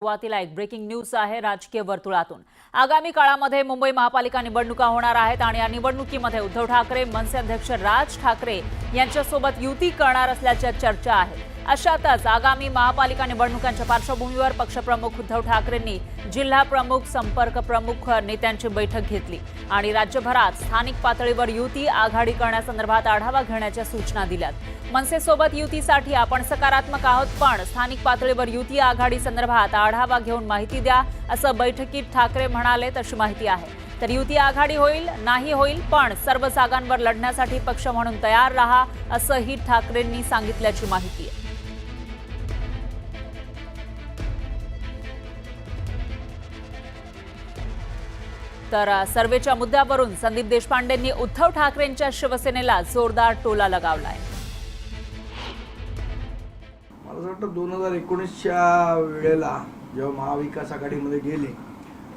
सुरुवातीला एक breaking news आहे राजकीय वर्तुळातून। आगामी काळामध्ये मुंबई महापालिका निवडणुका होणार आहेत आणि या निवडणुकीमध्ये उद्धव ठाकरे मनसे अध्यक्ष राज ठाकरे यांच्यासोबत युती करणार असल्याच्या चर्चा आहेत। अशातच आगामी महापालिका निवडणुकांच्या पार्श्वभूमीवर पक्षप्रमुख उद्धव ठाकरेंनी जिल्हा प्रमुख संपर्क प्रमुख नेत्यांची बैठक घेतली आणि राज्यभरात स्थानिक पातळीवर युती आघाडी करण्यासंदर्भात आढावा घेण्याच्या सूचना दिल्यात। मनसेसोबत युतीसाठी आपण सकारात्मक आहोत, पण स्थानिक पातळीवर युती आघाडी संदर्भात आढावा घेऊन माहिती द्या, असं बैठकीत ठाकरे म्हणाले। तशी माहिती आहे तर युती आघाडी होईल नाही होईल, पण सर्व जागांवर लढण्यासाठी पक्ष म्हणून तयार रहा, असंही ठाकरेंनी सांगितल्याची माहिती आहे। तर सर्वेच्या मुद्द्यावरून संदीप देशपांडेंनी उद्धव ठाकरेंच्या शिवसेनेला जोरदार टोला लगावलाय। मला वाटतं 2019च्या वेळेला जेव्हा महाविकास आघाडीमध्ये गेले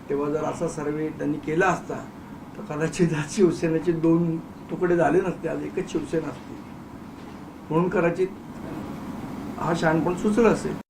तेव्हा जर असा सर्वे त्यांनी केला असता तर कदाचित आज शिवसेनेचे 2 तुकडे झाले नसते, आज एकच शिवसेना असते। म्हणून कदाचित हा शहाणपण सुचलं असेल।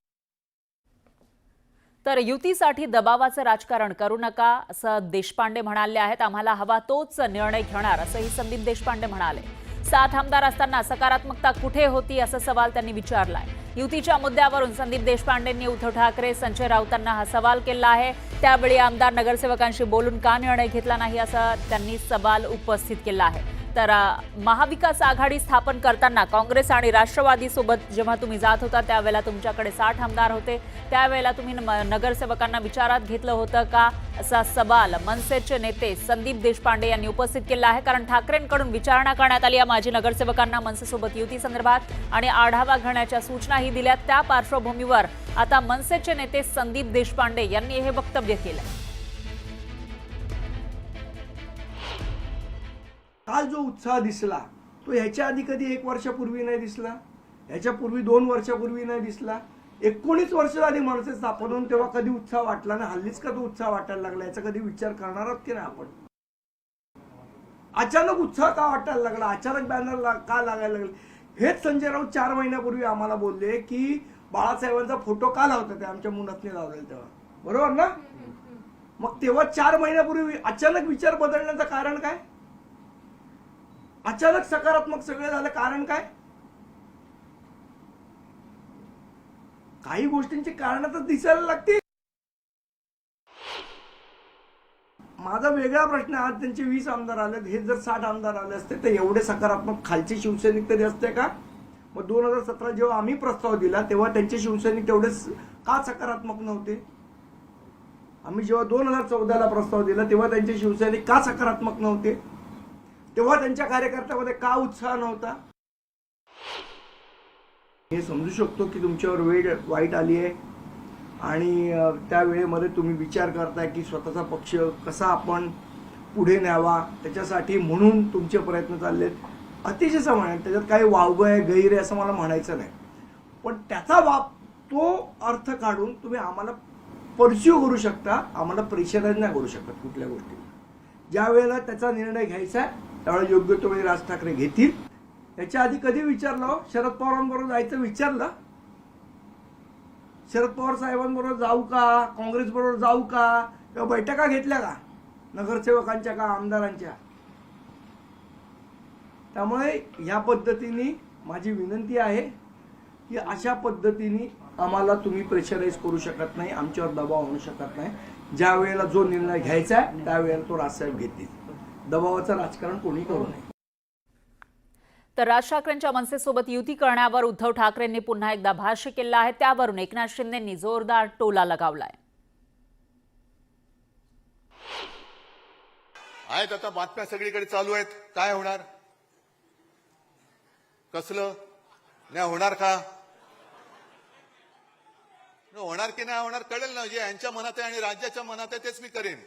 तर युतीसाठी दबावाचं राजकारण करू नका, असं देशपांडे म्हणाले आहेत। आम्हाला हवा तोच निर्णय घेणार, असंही संदीप देशपांडे म्हणाले। 7 आमदार असताना सकारात्मकता कुठे होती, असा सवाल त्यांनी विचारलाय। युतीच्या मुद्द्यावरून संदीप देशपांडेंनी उद्धव ठाकरे संजय राऊतांना हा सवाल केला आहे। त्यावेळी आमदार नगरसेवकांशी बोलून का निर्णय घेतला नाही, असा त्यांनी सवाल उपस्थित केला आहे। तर महाविकास आघाडी स्थापन करताना काँग्रेस आणि राष्ट्रवादी सोबत जेव्हा तुम्ही जात होता त्यावेळेला तुमच्याकडे 60 आमदार होते, त्यावेळेला तुम्ही नगरसेवकांना विचारात घेतलं होतं का, असा सवाल मनसेचे नेते संदीप देशपांडे यांनी उपस्थित केला आहे। कारण ठाकरेंकडून विचारणा करण्यात आली आहे माजी नगरसेवकांना मनसेसोबत युती संदर्भात आणि आढावा घेण्याच्या सूचनाही दिल्या। त्या पार्श्वभूमीवर आता मनसेचे नेते संदीप देशपांडे यांनी हे वक्तव्य केलं। काल जो उत्साह दिसला तो ह्याच्या आधी कधी 1 वर्षापूर्वी नाही दिसला, ह्याच्यापूर्वी 2 वर्षापूर्वी नाही दिसला। 19 वर्ष आधी मनसे स्थापन होऊन तेव्हा कधी उत्साह वाटला ना, हल्लीच का तो उत्साह वाटायला लागला, याचा कधी विचार करणार आहोत की नाही आपण? अचानक उत्साह का वाटायला लागला, अचानक बॅनर का लागायला लागले? हेच संजय राऊत 4 महिन्यापूर्वी आम्हाला बोलले की बाळासाहेबांचा फोटो का लावतात ते आमच्या मुलातने लावलेला तेव्हा, बरोबर ना? मग तेव्हा 4 महिन्यापूर्वी अचानक विचार बदलण्याचं कारण काय? अचानक सकारात्मक सगळे झाले, कारण काय? काही गोष्टींची कारण तर दिसायला लागतील। माझा वेगळा प्रश्न आहे, आज त्यांचे 20 आमदार आले, हे जर 60 आमदार आले असते तर एवढे सकारात्मक खालचे शिवसैनिक तरी असते का? मग 2017 जेव्हा आम्ही प्रस्ताव दिला तेव्हा त्यांचे शिवसैनिक तेवढेच का सकारात्मक नव्हते? आम्ही जेव्हा 2014ला प्रस्ताव दिला तेव्हा त्यांचे शिवसैनिक का सकारात्मक नव्हते? तेव्हा त्यांच्या कार्यकर्त्यामध्ये का उत्साह नव्हता? हे समजू शकतो की तुमच्यावर वेळ वाईट आली आहे आणि त्या वेळेमध्ये तुम्ही विचार करताय की स्वतःचा पक्ष कसा आपण पुढे न्यावा, त्याच्यासाठी म्हणून तुमचे प्रयत्न चाललेत। अतिशय समान, त्याच्यात काही वावगं आहे गैर आहे असं मला म्हणायचं नाही, पण त्याचा तो अर्थ काढून तुम्ही आम्हाला परस्यू करू शकता, आम्हाला प्रेशराईज नाही करू शकत कुठल्या गोष्टी। ज्या वेळेला त्याचा निर्णय घ्यायचा आहे त्यावेळेला योग्य तो वेळी राज ठाकरे घेतील। याच्या आधी कधी विचारलं? शरद पवारांबरोबर जायचं विचारलं? शरद पवार साहेबांबरोबर जाऊ का, काँग्रेस बरोबर जाऊ का, किंवा बैठका घेतल्या का नगरसेवकांच्या का आमदारांच्या? त्यामुळे या पद्धतीने माझी विनंती आहे की अशा पद्धतीने आम्हाला तुम्ही प्रेशराईज करू शकत नाही, आमच्यावर दबाव आणू शकत नाही। ज्या वेळेला जो निर्णय घ्यायचा आहे त्यावेळेला तो राजसाहेब घेतील, दबावाचं राजकारण कोणी करू नये। तर राज ठाकरेंच्या मनसेसोबत युती करण्यावर उद्धव ठाकरेंनी पुन्हा एकदा भाष्य केलं आहे। त्यावरून एकनाथ शिंदेंनी जोरदार टोला लगावलाय। आहेत आता बातम्या सगळीकडे चालू आहेत, काय होणार, कसलं नाही होणार का, होणार की नाही होणार कळेल ना। जे यांच्या मनात आहे आणि राज्याच्या मनात आहे तेच मी करेन।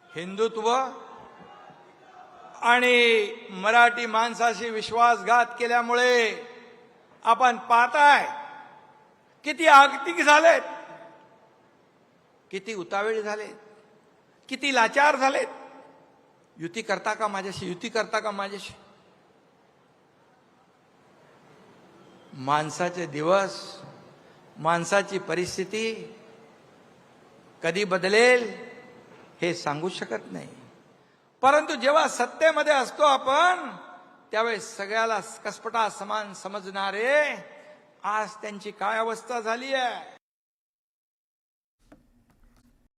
हिंदुत्व आणि मराठी माणसाशी विश्वासघात केल्यामुळे आपण पाहताय किती आगतिक झालेत, किती उतावळे झालेत, किती लाचार झालेत। युती करता का माझ्याशी, युती करता का माझ्याशी? माणसाचे दिवस, माणसाची परिस्थिती कधी बदलेल हे सांगू शकत नाही. परंतु जेव्हा सत्तेमध्ये असतो आपण, त्यावेळेस सगळ्याला कसपटा समान समजणारे आज त्यांची काय अवस्था झाली आहे.